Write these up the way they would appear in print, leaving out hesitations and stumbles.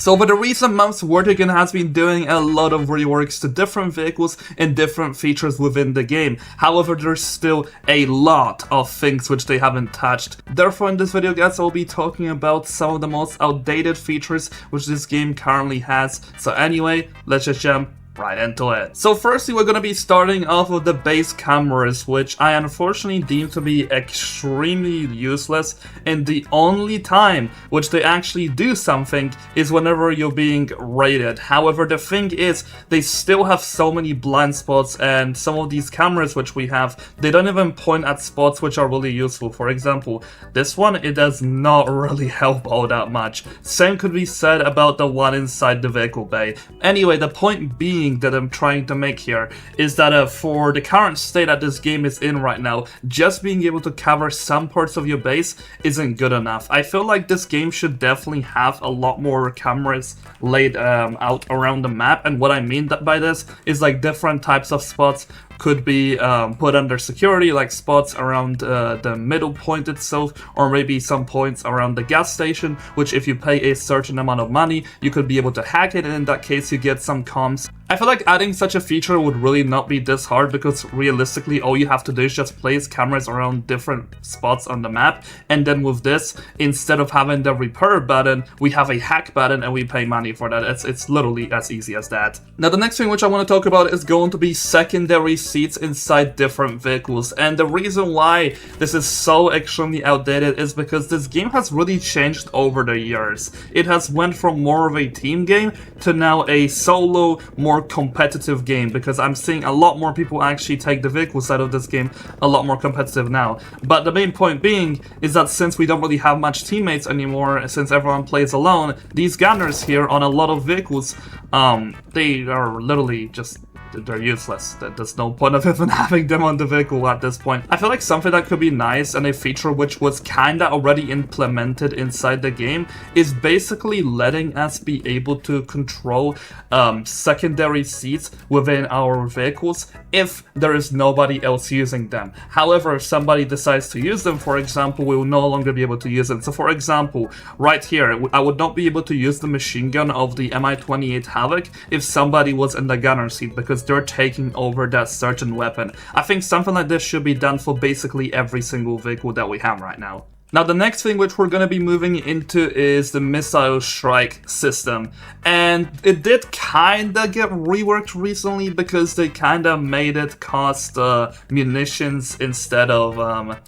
So over the recent months, Tycoon has been doing a lot of reworks to different vehicles and different features within the game. However, there's still a lot of things which they haven't touched. Therefore, in this video, guys, I'll be talking about some of the most outdated features which this game currently has. So anyway, let's just jump right into it. So firstly, we're going to be starting off with the base cameras, which I unfortunately deem to be extremely useless, and the only time which they actually do something is whenever you're being raided. However, the thing is, they still have so many blind spots, and some of these cameras which we have, they don't even point at spots which are really useful. For example, this one, it does not really help all that much. Same could be said about the one inside the vehicle bay. Anyway, the point being that I'm trying to make here is that for the current state that this game is in right now, just being able to cover some parts of your base isn't good enough. I feel like this game should definitely have a lot more cameras laid out around the map, and what I mean by this is like different types of spots could be put under security, like spots around the middle point itself, or maybe some points around the gas station, which if you pay a certain amount of money, you could be able to hack it, and in that case you get some comms. I feel like adding such a feature would really not be this hard, because realistically all you have to do is just place cameras around different spots on the map, and then with this, instead of having the repair button, we have a hack button and we pay money for that. It's literally as easy as that. Now the next thing which I want to talk about is going to be secondary seats inside different vehicles, and the reason why this is so extremely outdated is because this game has really changed over the years. It has went from more of a team game to now a solo, more competitive game, because I'm seeing a lot more people actually take the vehicle side of this game a lot more competitive now. But the main point being is that since we don't really have much teammates anymore, since everyone plays alone, these gunners here on a lot of vehicles, they are literally just, they're useless. There's no point of even having them on the vehicle at this point. I feel like something that could be nice, and a feature which was kinda already implemented inside the game, is basically letting us be able to control secondary seats within our vehicles if there is nobody else using them. However, if somebody decides to use them, for example, we will no longer be able to use them. So for example, right here, I would not be able to use the machine gun of the Mi-28 Havoc if somebody was in the gunner seat, because they're taking over that certain weapon. I think something like this should be done for basically every single vehicle that we have right now. Now the next thing which we're going to be moving into is the missile strike system, and it did kinda get reworked recently because they kinda made it cost munitions instead of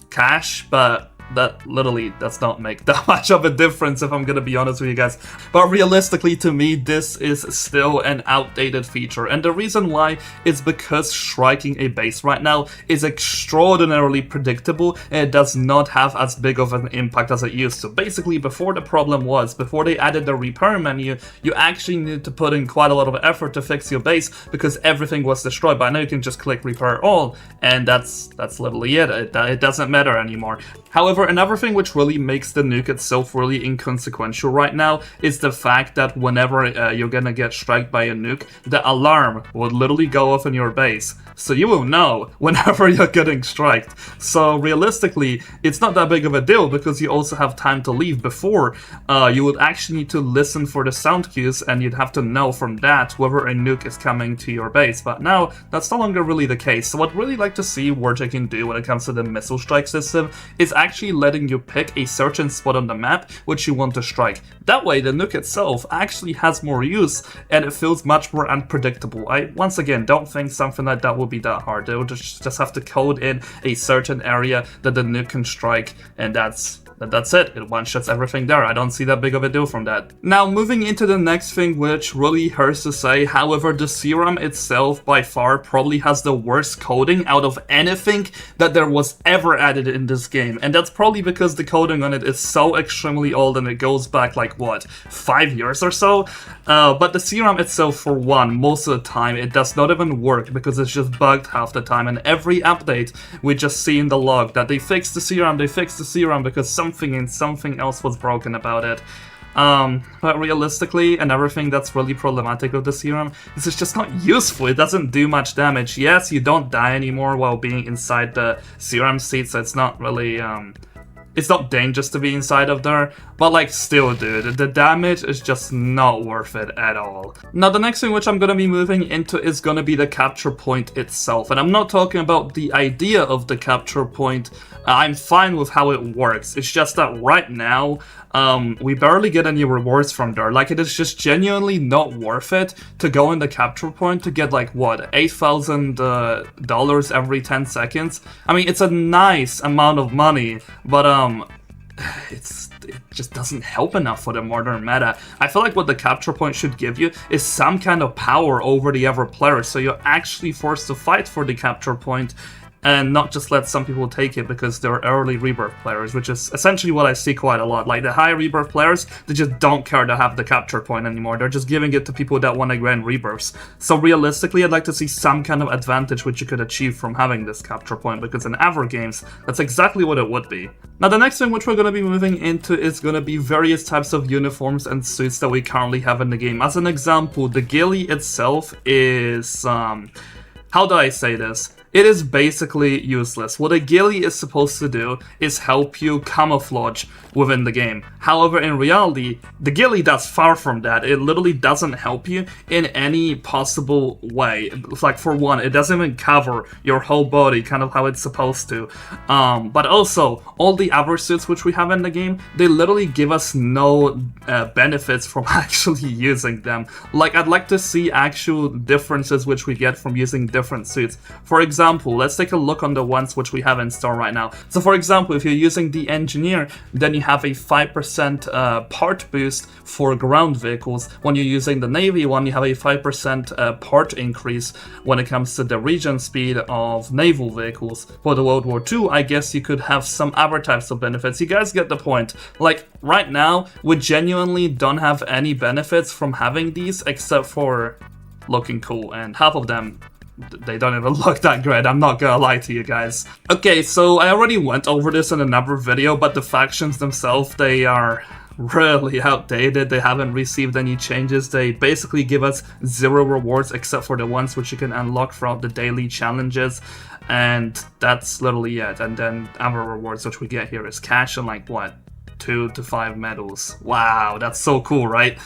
cash, but that literally does not make that much of a difference, if I'm gonna be honest with you guys. But realistically, to me, this is still an outdated feature, and the reason why is because striking a base right now is extraordinarily predictable, and it does not have as big of an impact as it used to. Basically, before the problem was, before they added the repair menu, you actually needed to put in quite a lot of effort to fix your base because everything was destroyed. But now you can just click repair all, and that's literally it. It doesn't matter anymore. However, another thing which really makes the nuke itself really inconsequential right now is the fact that whenever you're gonna get struck by a nuke, the alarm will literally go off in your base. So you will know whenever you're getting struck. So realistically, it's not that big of a deal, because you also have time to leave. Before, you would actually need to listen for the sound cues, and you'd have to know from that whether a nuke is coming to your base. But now, that's no longer really the case. So what I'd really like to see Tycoon do when it comes to the missile strike system is actually letting you pick a certain spot on the map which you want to strike. That way, the nuke itself actually has more use, and it feels much more unpredictable. I, once again, don't think something like that will be that hard. They will just have to code in a certain area that the nuke can strike, and that's it. It one-shots everything there. I don't see that big of a deal from that. Now, moving into the next thing, which really hurts to say, however, the Serum itself by far probably has the worst coding out of anything that there was ever added in this game, and that's probably because the coding on it is so extremely old, and it goes back like, what, 5 years or so? But the Serum itself, for one, most of the time, it does not even work because it's just bugged half the time, and every update we just see in the log that they fixed the Serum, because something else was broken about it. But realistically, and everything that's really problematic with the Serum is it's just not useful. It doesn't do much damage. Yes, you don't die anymore while being inside the Serum seat, so it's not really It's not dangerous to be inside of there, but like still dude, the damage is just not worth it at all. Now the next thing which I'm gonna be moving into is gonna be the capture point itself, and I'm not talking about the idea of the capture point. I'm fine with how it works, it's just that right now, we barely get any rewards from there. Like, it is just genuinely not worth it to go in the capture point to get like, what, $8,000 every 10 seconds? I mean, it's a nice amount of money, but it just doesn't help enough for the modern meta. I feel like what the capture point should give you is some kind of power over the other players, so you're actually forced to fight for the capture point and not just let some people take it because they're early Rebirth players, which is essentially what I see quite a lot. Like, the high Rebirth players, they just don't care to have the capture point anymore. They're just giving it to people that want to grind Rebirths. So realistically, I'd like to see some kind of advantage which you could achieve from having this capture point, because in other games, that's exactly what it would be. Now, the next thing which we're going to be moving into is going to be various types of uniforms and suits that we currently have in the game. As an example, the ghillie itself is, how do I say this? It is basically useless. What a ghillie is supposed to do is help you camouflage within the game. However, in reality, the ghillie does far from that. It literally doesn't help you in any possible way. Like, for one, it doesn't even cover your whole body, kind of how it's supposed to. But also, all the other suits which we have in the game, they literally give us no benefits from actually using them. Like, I'd like to see actual differences which we get from using different suits. For example, let's take a look on the ones which we have in store right now. So for example, if you're using the Engineer, then you have a 5% part boost for ground vehicles. When you're using the Navy one, you have a 5% part increase when it comes to the regen speed of naval vehicles. For the World War II, I guess you could have some other types of benefits. You guys get the point. Like, right now, we genuinely don't have any benefits from having these except for looking cool, and half of them, they don't even look that great, I'm not gonna lie to you guys. Okay, so I already went over this in another video, but the factions themselves, they are really outdated. They haven't received any changes. They basically give us 0 rewards except for the ones which you can unlock throughout the daily challenges, and that's literally it. And then other rewards which we get here is cash and like, what, 2 to 5 medals. Wow, that's so cool, right?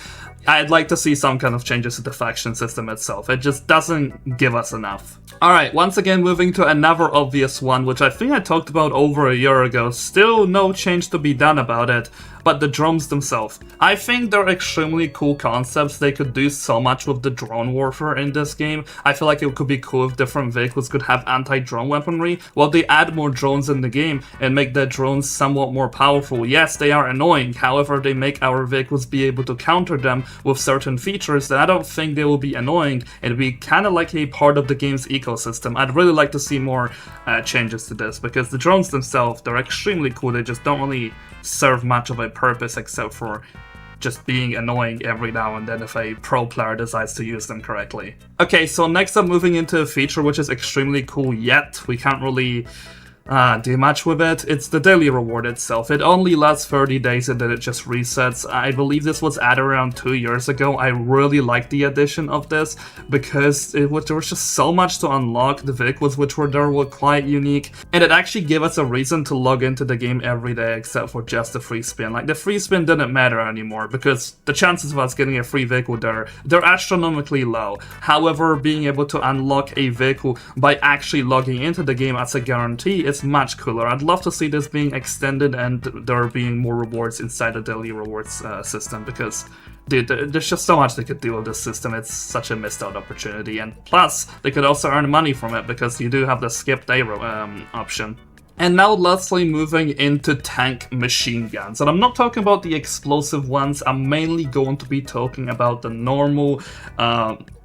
I'd like to see some kind of changes to the faction system itself. It just doesn't give us enough. Alright, once again moving to another obvious one, which I think I talked about over a year ago. Still no change to be done about it, but the drones themselves. I think they're extremely cool concepts. They could do so much with the drone warfare in this game. I feel like it could be cool if different vehicles could have anti-drone weaponry. Well, they add more drones in the game and make the drones somewhat more powerful. Yes, they are annoying, however, they make our vehicles be able to counter them with certain features that I don't think they will be annoying. It'll be kind of like a part of the game's ecosystem. I'd really like to see more changes to this, because the drones themselves, they're extremely cool. They just don't really serve much of a purpose except for just being annoying every now and then if a pro player decides to use them correctly. Okay, so next I'm moving into a feature which is extremely cool, yet we can't really do much with it. It's the daily reward itself. It only lasts 30 days and then it just resets. I believe this was added around 2 years ago. I really like the addition of this because there was just so much to unlock. The vehicles which were there were quite unique, and it actually gave us a reason to log into the game every day except for just the free spin. Like, the free spin didn't matter anymore because the chances of us getting a free vehicle there, they're astronomically low. However, being able to unlock a vehicle by actually logging into the game as a guarantee is much cooler. I'd love to see this being extended and there being more rewards inside the daily rewards system, because dude, there's just so much they could do with this system. It's such a missed out opportunity, and plus they could also earn money from it because you do have the skip day option. And now lastly, moving into tank machine guns. And I'm not talking about the explosive ones, I'm mainly going to be talking about the normal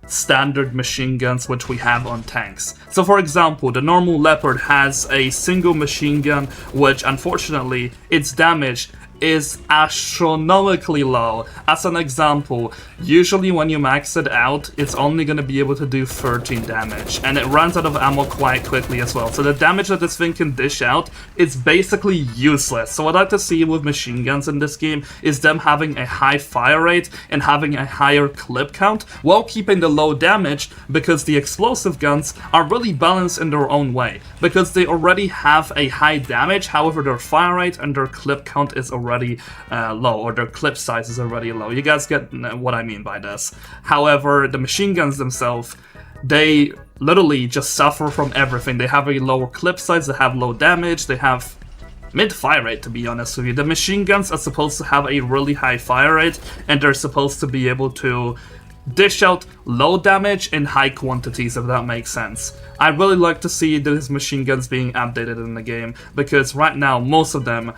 standard machine guns which we have on tanks. So for example, the normal Leopard has a single machine gun which, unfortunately, its damage is astronomically low. As an example, usually when you max it out, it's only going to be able to do 13 damage, and it runs out of ammo quite quickly as well. So the damage that this thing can dish out is basically useless. So what I'd like to see with machine guns in this game is them having a high fire rate and having a higher clip count while keeping the low damage, because the explosive guns are really balanced in their own way, because they already have a high damage, however their fire rate and their clip count is already low, or their clip size is already low. You guys get what I mean by this. However, the machine guns themselves, they literally just suffer from everything. They have a lower clip size, they have low damage, they have mid fire rate, to be honest with you. The machine guns are supposed to have a really high fire rate, and they're supposed to be able to dish out low damage in high quantities, if that makes sense. I'd really like to see these machine guns being updated in the game, because right now most of them,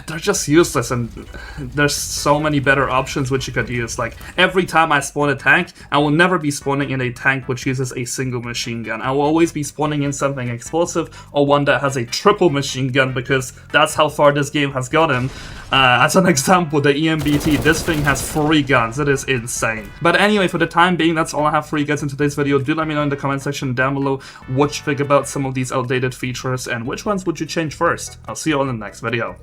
they're just useless, and there's so many better options which you could use. Like, every time I spawn a tank, I will never be spawning in a tank which uses a single machine gun. I will always be spawning in something explosive, or one that has a triple machine gun, because that's how far this game has gotten. As an example, the EMBT, this thing has 3 guns. It is insane. But anyway, for the time being, that's all I have for you guys in today's video. Do let me know in the comment section down below what you think about some of these outdated features, and which ones would you change first. I'll see you all in the next video.